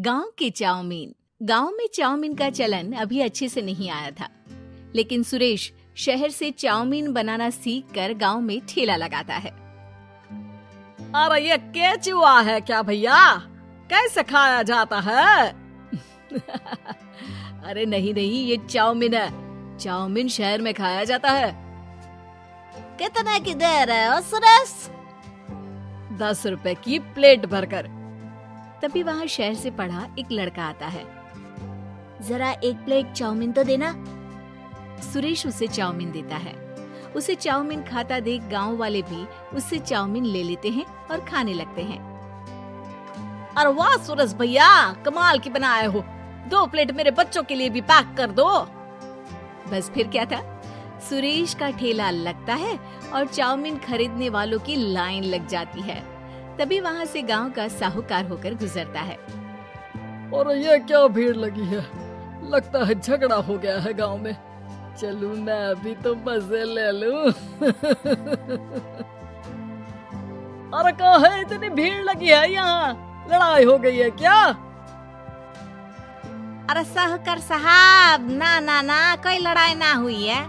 गांव के चाउमीन। गांव में चाउमीन का चलन अभी अच्छे से नहीं आया था, लेकिन सुरेश शहर से चाउमीन बनाना सीखकर गांव में ठेला लगाता है। अरे ये केचुआ है क्या भैया? कैसे खाया जाता है? अरे नहीं, ये चाउमीन है। चाउमीन शहर में खाया जाता है। कितने की दे रहे हो सुरेश? 10 रुपए की प्लेट भरकर। तभी वहाँ शहर से पढ़ा एक लड़का आता है। जरा एक प्लेट चाउमीन तो देना। सुरेश उसे चाउमीन देता है। उसे चाउमीन खाता देख गांव वाले भी उससे चाउमीन ले लेते हैं और खाने लगते हैं। अरे वाह सुरेश भैया, कमाल की बनाए हो। 2 प्लेट मेरे बच्चों के लिए भी पैक कर दो। बस फिर क्या था, सुरेश का ठेला लगता है और चाउमीन खरीदने वालों की लाइन लग जाती है। तभी वहाँ से गांव का साहूकार होकर गुजरता है। और ये क्या भीड़ लगी है? लगता है झगड़ा हो गया है गांव में। चलूं मैं अभी तो मजे ले लूं। अरे कहाँ है, इतनी भीड़ लगी है यहाँ? लड़ाई हो गई है क्या? अरे साहूकार साहब, ना कोई लड़ाई ना हुई है।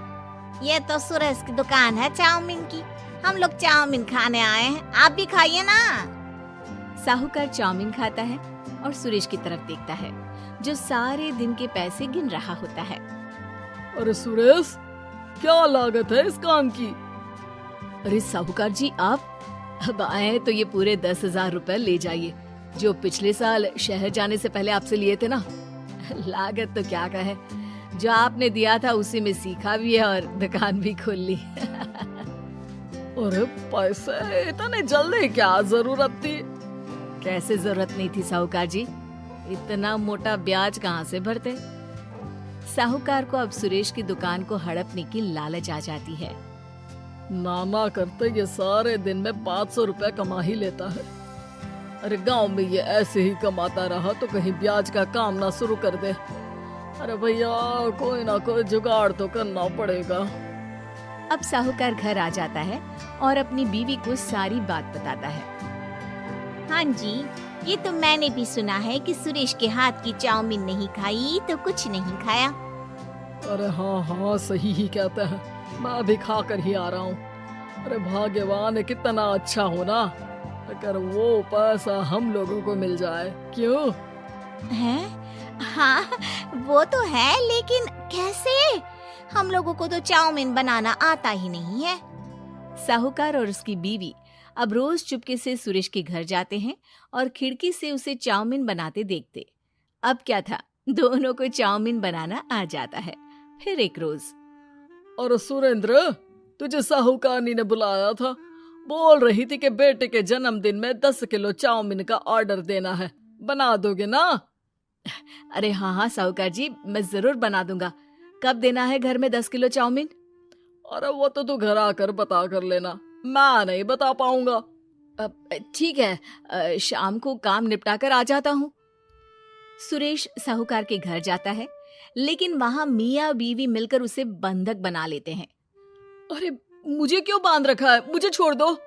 ये तो सुरेश की दुकान है चाउमीन की। हम लोग चाउमीन खाने आए हैं, आप भी खाइए ना। साहूकार चाउमीन खाता है और सुरेश की तरफ देखता है, जो सारे दिन के पैसे गिन रहा होता है। अरे सुरेश, क्या लागत है इस काम की? अरे साहूकार जी, आप अब आए तो ये पूरे 10,000 रुपए ले जाइए, जो पिछले साल शहर जाने से पहले आपसे लिए थे ना। लागत तो क्या कहे, जो आपने दिया था उसी में सीखा भी है और दुकान भी खोल ली। अरे पैसे इतने जल्दी क्या जरूरत थी? कैसे जरूरत नहीं थी साहूकार जी, इतना मोटा ब्याज कहाँ से भरते। साहूकार को अब सुरेश की दुकान को हड़पने की लालच आ जाती है। नाना करते ये सारे दिन में 500 रुपए कमा ही लेता है। अरे गांव में ये ऐसे ही कमाता रहा तो कहीं ब्याज का काम ना शुरू कर दे। अरे भैया, कोई ना कोई जुगाड़ तो करना पड़ेगा। अब साहूकार घर आ जाता है और अपनी बीवी को सारी बात बताता है। हाँ जी, ये तो मैंने भी सुना है कि सुरेश के हाथ की चाउमीन नहीं खाई तो कुछ नहीं खाया। अरे हाँ, सही ही कहते हैं। मैं भी खा कर ही आ रहा हूँ। अरे भाग्यवान है, कितना अच्छा हो ना अगर वो पैसा हम लोगों को मिल जाए। क्यों है? हाँ वो तो है, लेकिन कैसे? हम लोगों को तो चाउमीन बनाना आता ही नहीं है। साहूकार और उसकी बीवी अब रोज चुपके से सुरेश के घर जाते हैं और खिड़की से उसे चाउमीन बनाते देखते। अब क्या था, दोनों को चाउमीन बनाना आ जाता है। फिर एक रोज, और सुरेंद्र, तुझे साहूकारनी ने बुलाया था। बोल रही थी कि बेटे के जन्मदिन में 10 किलो चाउमीन का ऑर्डर देना है। बना दोगे ना? अरे हाँ साहूकार जी, मैं जरूर बना दूंगा। कब देना है घर में 10 किलो चाउमीन? अरे वो तो तू घर आकर बता कर लेना, मैं नहीं बता पाऊंगा। ठीक है, शाम को काम निपटा कर आ जाता हूँ। सुरेश साहूकार के घर जाता है, लेकिन वहाँ मियाँ बीवी मिलकर उसे बंधक बना लेते हैं। अरे मुझे क्यों बांध रखा है? मुझे छोड़ दो।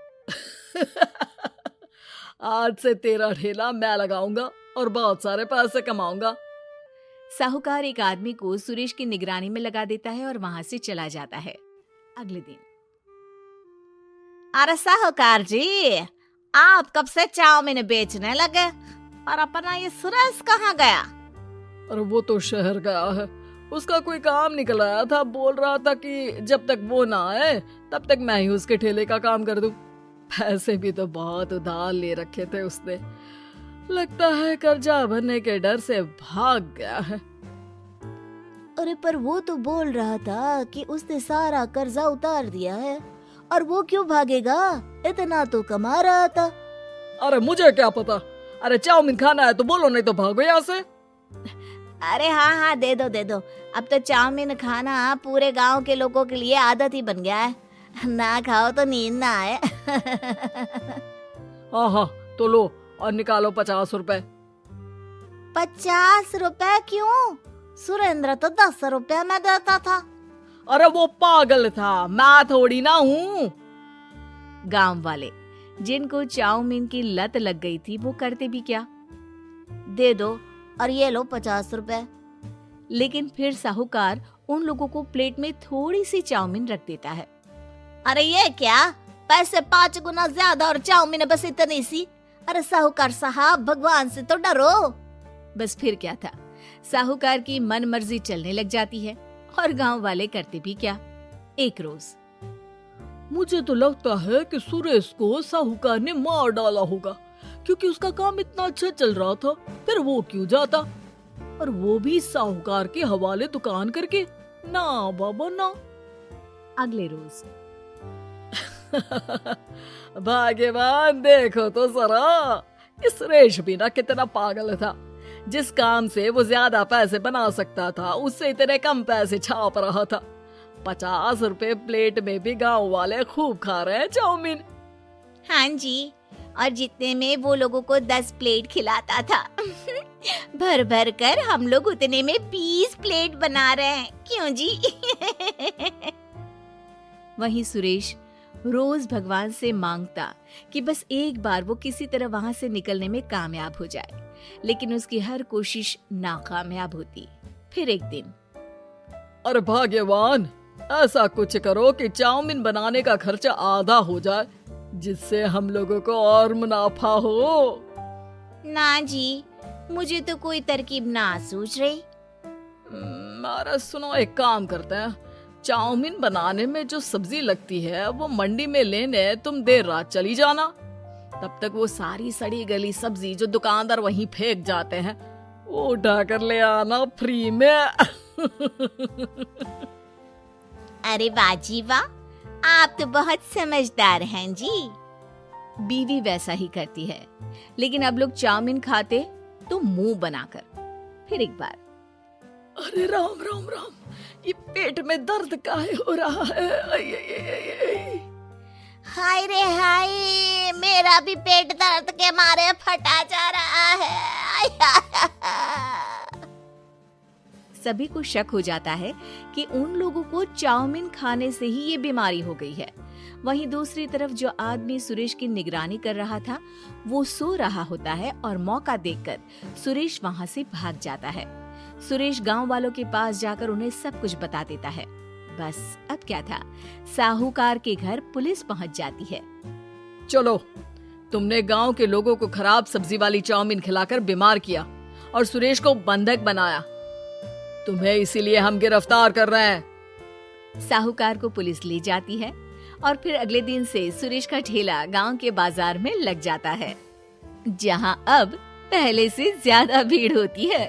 आज से तेरा ठेला मैं लगाऊंगा और बहुत सारे पैसे कमाऊंगा। साहूकार एक आदमी को सुरेश की निगरानी में लगा देता है और वहां से चला जाता है। अगले दिन, अरे साहूकार जी, आप कब से चाउमीन बेचने लगे और अपना ये सुरेश कहाँ गया? अरे वो तो शहर गया है, उसका कोई काम निकल आया था। बोल रहा था कि जब तक वो ना आए तब तक मैं ही उसके ठेले का काम कर दूं। पैसे भी तो बहुत उधार ले रखे थे उसने। लगता है कर्जा भरने के डर से भाग गया है। अरे पर वो तो बोल रहा था कि उसने सारा कर्जा उतार दिया है, और वो क्यों भागेगा? इतना तो कमा रहा था। अरे मुझे क्या पता। अरे चाउमीन खाना है तो बोलो, नहीं तो भागो यहाँ से। अरे हाँ, दे दो। अब तो चाउमीन खाना पूरे गांव के लोगों के लिए आदत ही बन गया है। ना खाओ तो नींद ना आए। हाँ, तो लो और निकालो 50 रुपए। 50 रुपए क्यों? सुरेंद्र तो 10 रुपया में देता था। अरे वो पागल था, मैं थोड़ी ना हूँ। गांव वाले, जिनको चाउमीन की लत लग गई थी, वो करते भी क्या, दे दो और ये लो 50 रुपए। लेकिन फिर साहूकार उन लोगों को प्लेट में थोड़ी सी चाउमीन रख देता है। अरे ये क्या, पैसे 5 गुना ज्यादा और चाउमीन बस इतनी सी। अरे साहूकार साहब, भगवान से तो डरो। बस फिर क्या था, साहूकार की मन मर्जी चलने लग जाती है और गांव वाले करते भी क्या। एक रोज मुझे तो लगता है कि सुरेश को साहूकार ने मार डाला होगा, क्योंकि उसका काम इतना अच्छा चल रहा था, फिर वो क्यों जाता, और वो भी साहूकार के हवाले दुकान करके। ना बाबा ना। अगले रोज भाग्यवान, देखो तो जरा, इस सुरेश भी ना कितना पागल था। जिस काम से वो ज्यादा पैसे बना सकता था, उससे इतने कम पैसे छाप रहा था। 50 रुपए प्लेट में भी गांव वाले खूब खा रहे हैं चाउमीन। हाँ जी, और जितने में वो लोगों को 10 प्लेट खिलाता था। भर भर कर हम लोग उतने में 20 प्लेट बना रहे हैं, क्यों जी? वहीं सुरेश रोज भगवान से मांगता कि बस एक बार वो किसी तरह वहां से निकलने में कामयाब हो जाए, लेकिन उसकी हर कोशिश नाकामयाब होती। फिर एक दिन, अरे भाग्यवान, ऐसा कुछ करो कि चाउमीन बनाने का खर्चा आधा हो जाए, जिससे हम लोगों को और मुनाफा हो। ना जी, मुझे तो कोई तरकीब ना सूझ रही। अरे सुनो, एक काम करते हैं, चाउमीन बनाने में जो सब्जी लगती है वो मंडी में लेने तुम देर रात चली जाना। तब तक वो सारी सड़ी गली सब्जी जो दुकानदार वहीं फेंक जाते हैं, वो उठा कर ले आना फ्री में। अरे वाह जी वाह, आप तो बहुत समझदार हैं जी। बीवी वैसा ही करती है, लेकिन अब लोग चाउमीन खाते तो मुंह बनाकर। फिर एक बार, अरे राम राम राम, ये पेट में दर्द काहे हो रहा है? आई, आई, आई, आई, आई। हाय रे हाय, मेरा भी पेट दर्द के मारे फटा जा रहा है। सभी को शक हो जाता है कि उन लोगों को चाउमीन खाने से ही ये बीमारी हो गई है। वहीं दूसरी तरफ जो आदमी सुरेश की निगरानी कर रहा था, वो सो रहा होता है और मौका देखकर सुरेश वहां से भाग जाता है। सुरेश गांव वालों के पास जाकर उन्हें सब कुछ बता देता है। बस अब क्या था, साहूकार के घर पुलिस पहुंच जाती है। चलो, तुमने गांव के लोगों को खराब सब्जी वाली चाउमीन खिलाकर बीमार किया और सुरेश को बंधक बनाया। तुम्हें इसीलिए हम गिरफ्तार कर रहे हैं। साहूकार को पुलिस ले जाती है और फिर अगले दिन से सुरेश का ठेला गांव के बाजार में लग जाता है, जहां अब पहले से ज्यादा भीड़ होती है।